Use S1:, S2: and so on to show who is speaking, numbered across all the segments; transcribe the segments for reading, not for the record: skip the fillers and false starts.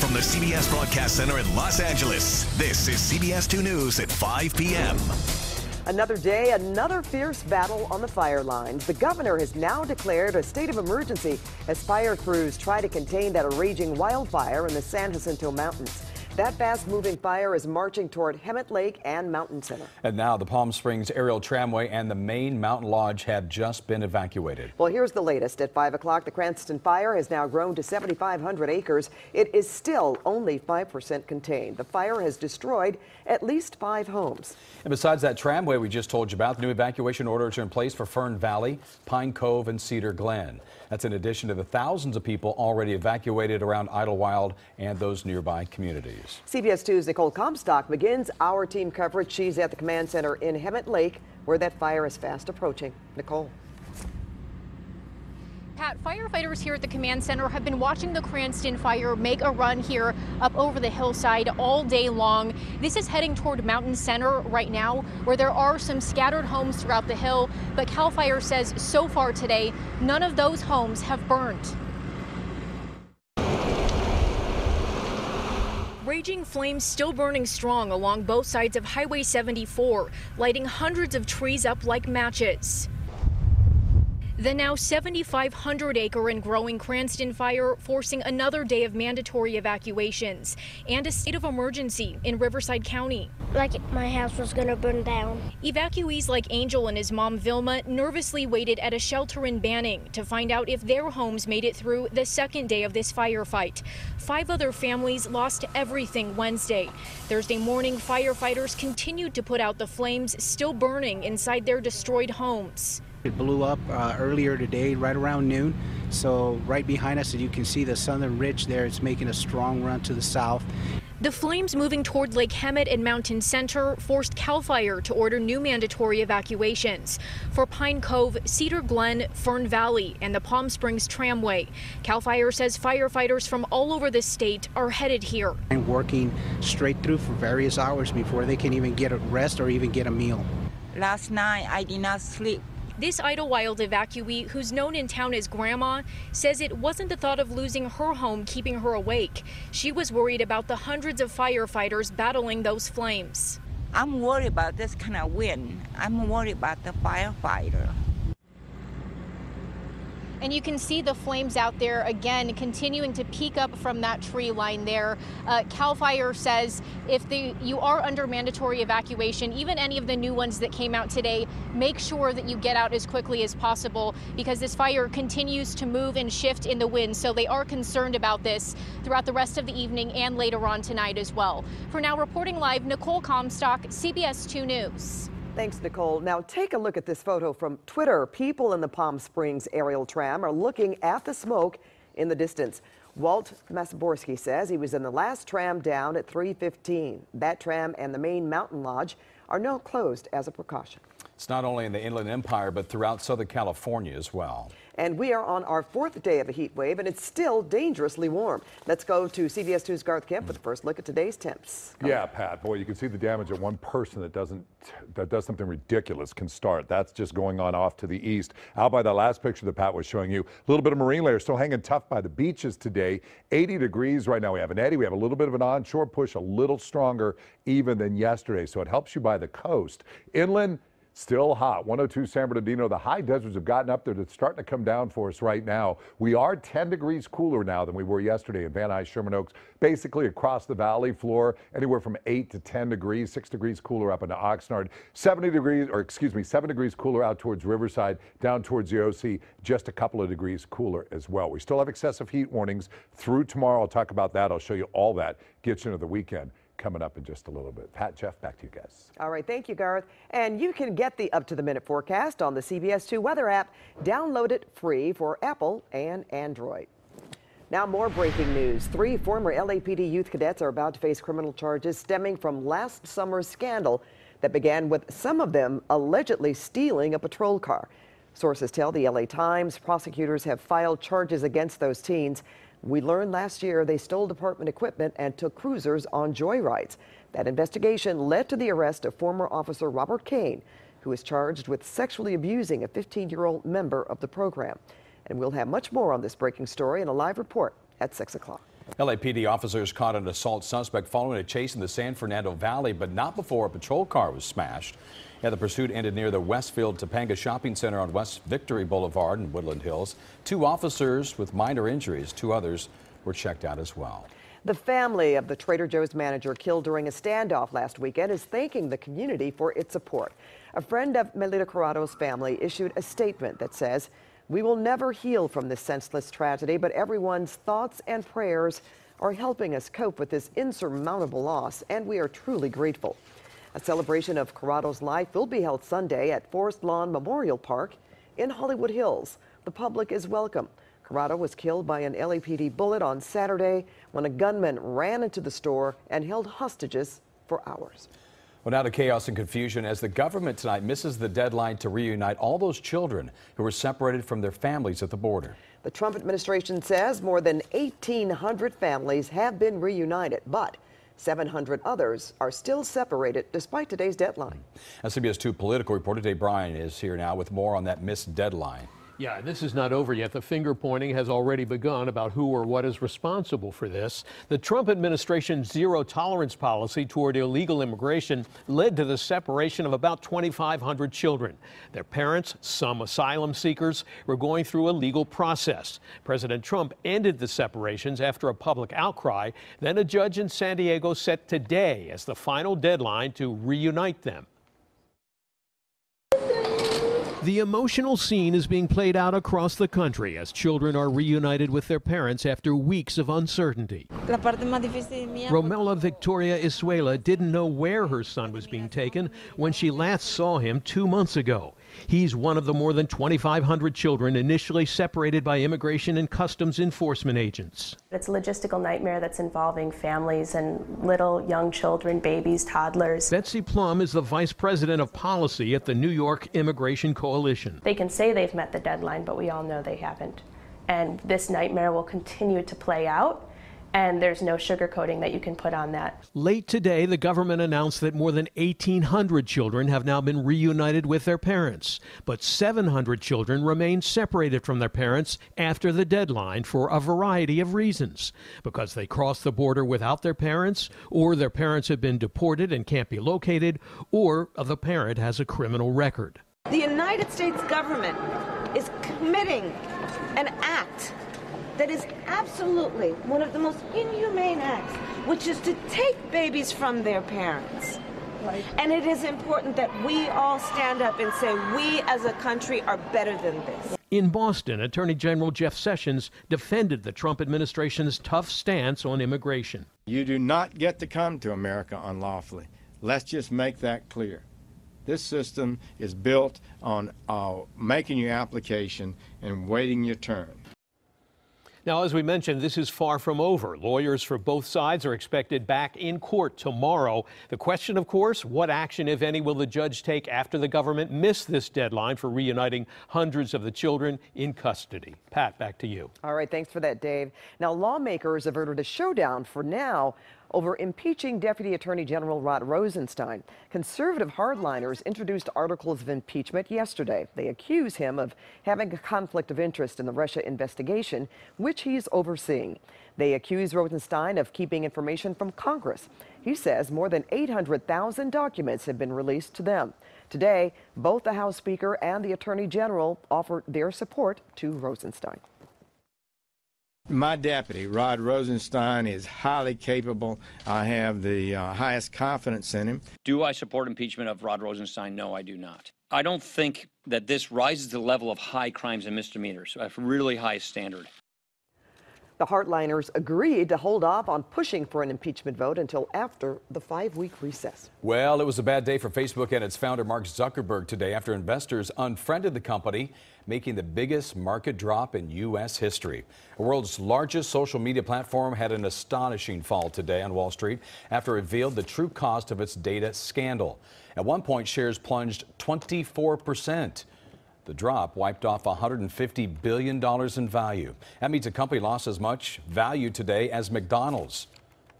S1: from the CBS Broadcast Center in Los Angeles, this is CBS2 News at 5 p.m.
S2: Another day, another fierce battle on the fire lines. The governor has now declared a state of emergency as fire crews try to contain that raging wildfire in the San Jacinto Mountains. That fast-moving fire is marching toward Hemet Lake and Mountain Center.
S3: And now the Palm Springs aerial tramway and the main mountain lodge have just been evacuated.
S2: Well, here's the latest. At 5 o'clock, the Cranston Fire has now grown to 7,500 acres. It is still only 5% contained. The fire has destroyed at least 5 homes.
S3: And besides that tramway we just told you about, the new evacuation orders are in place for Fern Valley, Pine Cove, and Cedar Glen. That's in addition to the thousands of people already evacuated around Idlewild and those nearby communities.
S2: CBS 2's Nicole Comstock begins our team coverage. She's at the command center in Hemet Lake, where that fire is fast approaching. Nicole.
S4: Pat, firefighters here at the command center have been watching the Cranston Fire make a run here up over the hillside all day long. This is heading toward Mountain Center right now, where there are some scattered homes throughout the hill. But CAL FIRE says so far today, none of those homes have burned. Raging flames still burning strong along both sides of Highway 74, lighting hundreds of trees up like matches. The now 7,500-acre and growing Cranston Fire forcing another day of mandatory evacuations and a state of emergency in Riverside County.
S5: Like my house was going to burn down.
S4: Evacuees like Angel and his mom Vilma nervously waited at a shelter in Banning to find out if their homes made it through the second day of this firefight. 5 other families lost everything Wednesday. Thursday morning, firefighters continued to put out the flames still burning inside their destroyed homes.
S6: It blew up earlier today, right around noon. So right behind us, as you can see the southern ridge there, it's making a strong run to the south.
S4: The flames moving toward Lake Hemet and Mountain Center forced CAL FIRE to order new mandatory evacuations for Pine Cove, Cedar Glen, Fern Valley, and the Palm Springs Tramway. CAL FIRE says firefighters from all over the state are headed here.
S6: And working straight through for various hours before they can even get a rest or even get a meal.
S7: Last night I did not sleep.
S4: This Idlewild evacuee, who's known in town as Grandma, says it wasn't the thought of losing her home keeping her awake. She was worried about the hundreds of firefighters battling those flames.
S7: I'm worried about this kind of wind. I'm worried about the firefighter.
S4: And you can see the flames out there again continuing to peak up from that tree line there. CAL FIRE says if you are under mandatory evacuation, even any of the new ones that came out today, make sure that you get out as quickly as possible because this fire continues to move and shift in the wind. So they are concerned about this throughout the rest of the evening and later on tonight as well. For now, reporting live, Nicole Comstock, CBS 2 News.
S2: Thanks, Nicole. Now take a look at this photo from Twitter. People in the Palm Springs aerial tram are looking at the smoke in the distance. Walt Masaborski says he was in the last tram down at 3:15. That tram and the main mountain lodge are now closed as a precaution.
S3: It's not only in the Inland Empire, but throughout Southern California as well.
S2: And we are on our 4th day of a heat wave, and it's still dangerously warm. Let's go to CBS 2's Garth Kemp with the first look at today's temps.
S8: Yeah, Pat, boy, you can see the damage that one person that does something ridiculous can start. That's just going on off to the east. Out by that last picture that Pat was showing you, a little bit of marine layer still hanging tough by the beaches today. 80 degrees right now. We have an eddy. We have a little bit of an onshore push, a little stronger even than yesterday. So it helps you by the coast. Inland, still hot. 102 San Bernardino. The high deserts have gotten up there. It's starting to come down for us right now. We are 10 degrees cooler now than we were yesterday in Van Nuys, Sherman Oaks. Basically across the valley floor, anywhere from 8 to 10 degrees, 6 degrees cooler up into Oxnard, 7 degrees cooler out towards Riverside, down towards the OC, just a couple of degrees cooler as well. We still have excessive heat warnings through tomorrow. I'll talk about that. I'll show you all that. Get you into the weekend coming up in just a little bit. Pat, Jeff, back to you guys.
S2: All right, thank you, Garth. And you can get the up-to-the-minute forecast on the CBS2 weather app. Download it free for Apple and Android. Now more breaking news. 3 former LAPD youth cadets are about to face criminal charges stemming from last summer's scandal that began with some of them allegedly stealing a patrol car. Sources tell the LA Times prosecutors have filed charges against those teens. We learned last year they stole department equipment and took cruisers on joyrides. That investigation led to the arrest of former officer Robert Kane, who is charged with sexually abusing a 15-year-old member of the program. And we'll have much more on this breaking story in a live report at 6 o'clock.
S3: LAPD officers caught an assault suspect following a chase in the San Fernando Valley, but not before a patrol car was smashed. The pursuit ended near the Westfield Topanga Shopping Center on West Victory Boulevard in Woodland Hills. 2 officers with minor injuries. 2 others were checked out as well.
S2: The family of the Trader Joe's manager killed during a standoff last weekend is thanking the community for its support. A friend of Melita Corrado's family issued a statement that says, "We will never heal from this senseless tragedy, but everyone's thoughts and prayers are helping us cope with this insurmountable loss, and we are truly grateful." A celebration of Corrado's life will be held Sunday at Forest Lawn Memorial Park in Hollywood Hills. The public is welcome. Corrado was killed by an LAPD bullet on Saturday when a gunman ran into the store and held hostages for hours.
S3: Well, now to chaos and confusion as the government tonight misses the deadline to reunite all those children who were separated from their families at the border.
S2: The Trump administration says more than 1,800 families have been reunited, but 700 others are still separated despite today's deadline.
S3: CBS2 political reporter Dave Bryan is here now with more on that missed deadline.
S9: Yeah, this is not over yet. The finger pointing has already begun about who or what is responsible for this. The Trump administration's zero tolerance policy toward illegal immigration led to the separation of about 2,500 children. Their parents, some asylum seekers, were going through a legal process. President Trump ended the separations after a public outcry. Then a judge in San Diego set today as the final deadline to reunite them. The emotional scene is being played out across the country as children are reunited with their parents after weeks of uncertainty. Romela Victoria Isuela didn't know where her son was being taken when she last saw him 2 months ago. He's one of the more than 2,500 children initially separated by immigration and customs enforcement agents.
S10: It's a logistical nightmare that's involving families and little young children, babies, toddlers.
S9: Betsy Plum is the vice president of policy at the New York Immigration Coalition.
S10: They can say they've met the deadline, but we all know they haven't. And this nightmare will continue to play out. And there's no sugarcoating that you can put on that.
S9: Late today, the government announced that more than 1,800 children have now been reunited with their parents. But 700 children remain separated from their parents after the deadline for a variety of reasons. Because they crossed the border without their parents, or their parents have been deported and can't be located, or the parent has a criminal record.
S11: The United States government is committing an act that is absolutely one of the most inhumane acts, which is to take babies from their parents. Right. And it is important that we all stand up and say we as a country are better than this.
S9: In Boston, Attorney General Jeff Sessions defended the Trump administration's tough stance on immigration.
S12: You do not get to come to America unlawfully. Let's just make that clear. This system is built on making your application and waiting your turn.
S9: Now, as we mentioned, this is far from over. Lawyers for both sides are expected back in court tomorrow. The question, of course, what action, if any, will the judge take after the government missed this deadline for reuniting hundreds of the children in custody? Pat, back to you.
S2: All right, thanks for that, Dave. Now, lawmakers averted a showdown for now over impeaching Deputy Attorney General Rod Rosenstein. Conservative hardliners introduced articles of impeachment yesterday. They accuse him of having a conflict of interest in the Russia investigation, which he's overseeing. They accuse Rosenstein of keeping information from Congress. He says more than 800,000 documents have been released to them. Today, both the House Speaker and the Attorney General offered their support to Rosenstein.
S12: My deputy, Rod Rosenstein, is highly capable. I have the highest confidence in him.
S13: Do I support impeachment of Rod Rosenstein? No, I do not. I don't think that this rises to the level of high crimes and misdemeanors, a really high standard.
S2: The hardliners agreed to hold off on pushing for an impeachment vote until after the 5-week recess.
S3: Well, it was a bad day for Facebook and its founder Mark Zuckerberg today after investors unfriended the company, making the biggest market drop in U.S. history. The world's largest social media platform had an astonishing fall today on Wall Street after it revealed the true cost of its data scandal. At one point, shares plunged 24%. The drop wiped off $150 billion in value. That means the company lost as much value today as McDonald's.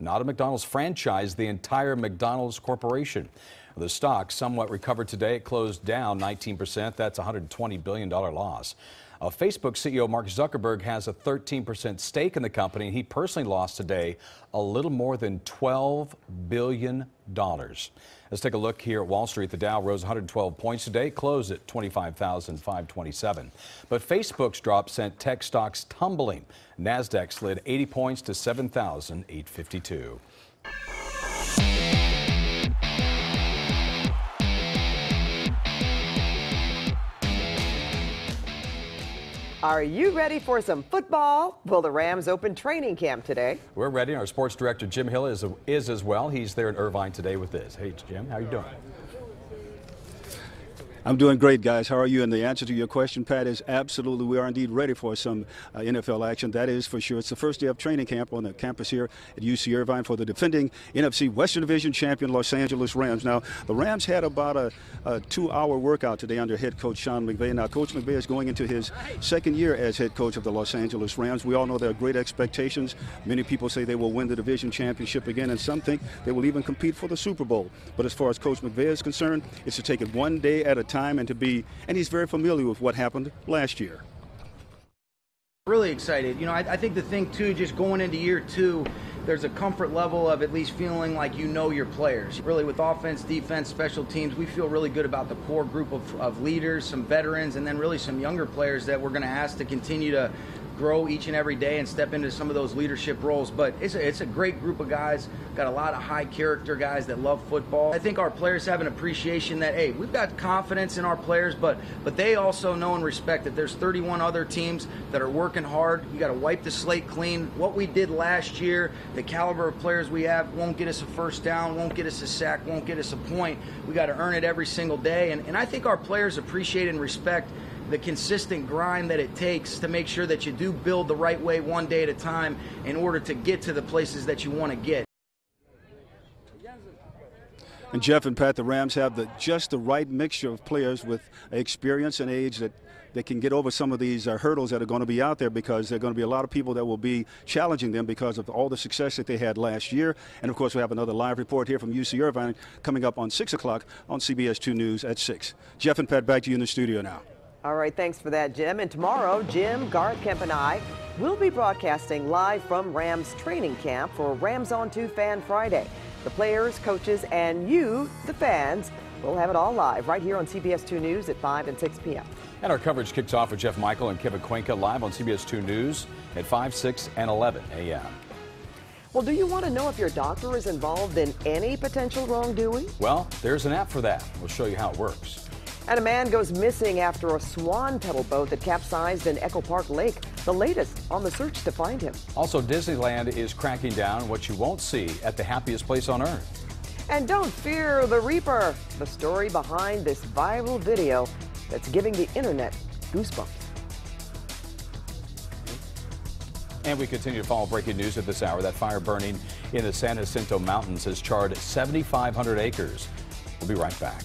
S3: Not a McDonald's franchise, the entire McDonald's corporation. The stock somewhat recovered today. It closed down 19%. That's a $120 billion loss. Facebook CEO Mark Zuckerberg has a 13% stake in the company, and he personally lost today a little more than $12 billion. Let's take a look here at Wall Street. The Dow rose 112 points today, closed at 25,527. But Facebook's drop sent tech stocks tumbling. NASDAQ slid 80 points to 7,852.
S2: Are you ready for some football? Well, the Rams opened training camp today.
S3: We're ready. Our sports director, Jim Hill, is as well. He's there in Irvine today with this. Hey, Jim, how you doing?
S14: I'm doing great, guys. How are you? And the answer to your question, Pat, is absolutely. We are indeed ready for some NFL action. That is for sure. It's the first day of training camp on the campus here at UC Irvine for the defending NFC Western Division champion Los Angeles Rams. Now, the Rams had about a 2-hour workout today under head coach Sean McVay. Now, Coach McVay is going into his second year as head coach of the Los Angeles Rams. We all know there are great expectations. Many people say they will win the division championship again, and some think they will even compete for the Super Bowl. But as far as Coach McVay is concerned, it's to take it one day at a time and he's very familiar with what happened last year.
S15: Really excited. You know, I think the thing too, just going into year 2, there's a comfort level of at least feeling like you know your players. Really, with offense, defense, special teams, we feel really good about the core group of leaders, some veterans, and then really some younger players that we're going to ask to continue to grow each and every day and step into some of those leadership roles. But it's a great group of guys, got a lot of high character guys that love football. I think our players have an appreciation that, hey, we've got confidence in our players, but they also know and respect that there's 31 other teams that are working hard. You got to wipe the slate clean. What we did last year, the caliber of players we have won't get us a first down, won't get us a sack, won't get us a point. We got to earn it every single day. And I think our players appreciate and respect the consistent grind that it takes to make sure that you do build the right way one day at a time in order to get to the places that you want to get.
S14: And Jeff and Pat, the Rams have just the right mixture of players with experience and age that they can get over some of these hurdles that are going to be out there, because there are going to be a lot of people that will be challenging them because of all the success that they had last year. And of course, we have another live report here from UC Irvine coming up on 6 o'clock on CBS2 News at 6. Jeff and Pat, back to you in the studio now.
S2: All right, thanks for that, Jim. And tomorrow, Jim, Garth Kemp, and I will be broadcasting live from Rams training camp for Rams on 2 Fan Friday. The players, coaches, and you, the fans, will have it all live right here on CBS2 News at 5 and 6 p.m.
S3: And our coverage kicks off with Jeff Michael and Kevin Cuenca live on CBS2 News at 5, 6, and 11 a.m.
S2: Well, do you want to know if your doctor is involved in any potential wrongdoing?
S3: Well, there's an app for that. We'll show you how it works.
S2: And a man goes missing after a swan pedal boat that capsized in Echo Park Lake. The latest on the search to find him.
S3: Also, Disneyland is cracking down on what you won't see at the happiest place on earth.
S2: And don't fear the Reaper. The story behind this viral video that's giving the internet goosebumps.
S3: And we continue to follow breaking news at this hour. That fire burning in the San Jacinto Mountains has charred 7,500 acres. We'll be right back.